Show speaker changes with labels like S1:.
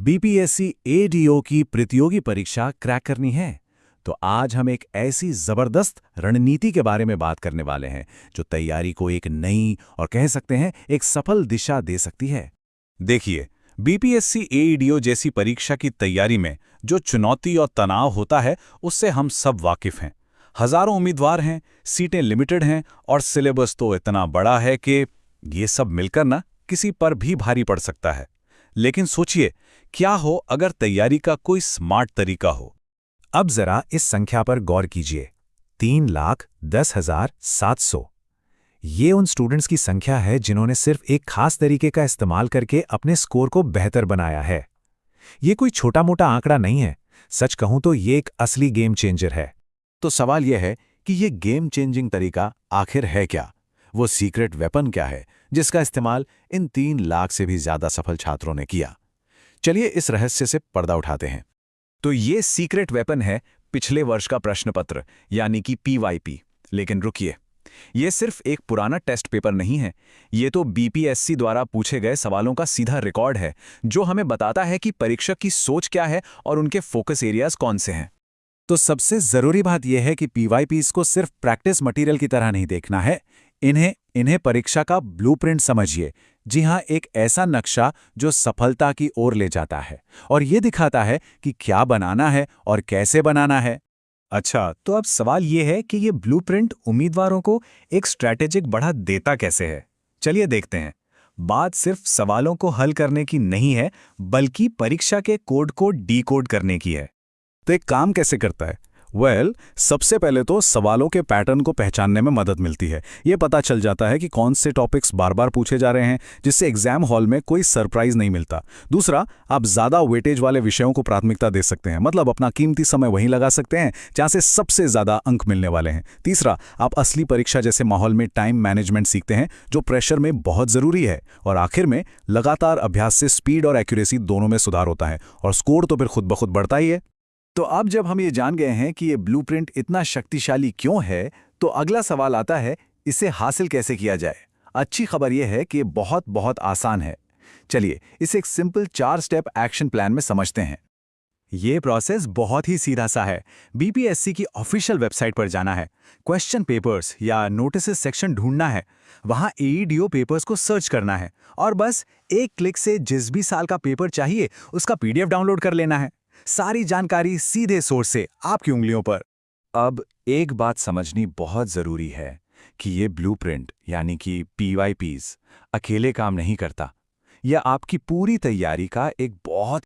S1: BPSC ADO की प्रतियोगी परीक्षा क्रैक करनी है तो आज हम एक ऐसी जबरदस्त रणनीति के बारे में बात करने वाले हैं जो तैयारी को एक नई और कह सकते हैं एक सफल दिशा दे सकती है। देखिए, बीपीएससी एडीओ जैसी परीक्षा की तैयारी में जो चुनौती और तनाव होता है उससे हम सब वाकिफ हैं। हजारों उम्मीदवार हैं, सीटें लिमिटेड हैं और सिलेबस तो इतना बड़ा है कि ये सब मिलकर ना किसी पर भी भारी पड़ सकता है। लेकिन सोचिए, क्या हो अगर तैयारी का कोई स्मार्ट तरीका हो। अब जरा इस संख्या पर गौर कीजिए, 3,10,700। ये उन स्टूडेंट्स की संख्या है जिन्होंने सिर्फ एक खास तरीके का इस्तेमाल करके अपने स्कोर को बेहतर बनाया है। ये कोई छोटा मोटा आंकड़ा नहीं है, सच कहूं तो ये एक असली गेम चेंजर है। तो सवाल यह है कि ये गेम चेंजिंग तरीका आखिर है क्या? वो सीक्रेट वेपन क्या है जिसका इस्तेमाल इन 3 लाख से भी ज्यादा सफल छात्रों ने किया? चलिए इस रहस्य से पर्दा उठाते हैं। तो ये सीक्रेट वेपन है पिछले वर्ष का प्रश्न पत्र, यानी कि पीवाईपी। लेकिन रुकिए, ये सिर्फ एक पुराना टेस्ट पेपर नहीं है, ये तो बीपीएससी द्वारा पूछे गए सवालों का सीधा रिकॉर्ड है जो हमें बताता है कि परीक्षक की सोच क्या है और उनके फोकस एरियाज कौन से हैं। तो सबसे जरूरी बात यह है कि पीवाईपीज को सिर्फ प्रैक्टिस मटेरियल की तरह नहीं देखना है, इन्हें परीक्षा का ब्लूप्रिंट समझिए। जी हां, एक ऐसा नक्शा जो सफलता की ओर ले जाता है और ये दिखाता है कि क्या बनाना है और कैसे बनाना है। अच्छा, तो अब सवाल ये है कि ये ब्लूप्रिंट उम्मीदवारों को एक स्ट्रैटेजिक बढ़ा देता कैसे है? चलिए देखते हैं। बात सिर्फ सवालों को हल करने की नहीं है, बल्कि परीक्षा के कोड को डीकोड करने की है। तो एक काम कैसे करता है? सबसे पहले तो सवालों के पैटर्न को पहचानने में मदद मिलती है। ये पता चल जाता है कि कौन से टॉपिक्स बार बार पूछे जा रहे हैं, जिससे एग्जाम हॉल में कोई सरप्राइज नहीं मिलता। दूसरा, आप ज्यादा वेटेज वाले विषयों को प्राथमिकता दे सकते हैं, मतलब अपना कीमती समय वहीं लगा सकते हैं जहां से सबसे ज्यादा अंक मिलने वाले हैं। तीसरा, आप असली परीक्षा जैसे माहौल में टाइम मैनेजमेंट सीखते हैं, जो प्रेशर में बहुत जरूरी है। और आखिर में, लगातार अभ्यास से स्पीड और एक्यूरेसी दोनों में सुधार होता है और स्कोर तो फिर खुद ब खुद बढ़ता ही है। तो अब जब हम ये जान गए हैं कि ये ब्लूप्रिंट इतना शक्तिशाली क्यों है, तो अगला सवाल आता है, इसे हासिल कैसे किया जाए? अच्छी खबर यह है कि ये बहुत बहुत आसान है। चलिए इसे एक सिंपल 4 स्टेप एक्शन प्लान में समझते हैं। ये प्रोसेस बहुत ही सीधा सा है। बीपीएससी की ऑफिशियल वेबसाइट पर जाना है, क्वेश्चन पेपर्स या नोटिसेस सेक्शन ढूंढना है, वहां एईडीओ पेपर्स को सर्च करना है और बस एक क्लिक से जिस भी साल का पेपर चाहिए उसका पीडीएफ डाउनलोड कर लेना है। सारी जानकारी सीधे सोर्स से आपकी उंगलियों पर। अब एक बात समझनी बहुत जरूरी है कि ये ब्लूप्रिंट यानी कि पीवाईपीज अकेले काम नहीं करता। यह आपकी पूरी तैयारी का एक बहुत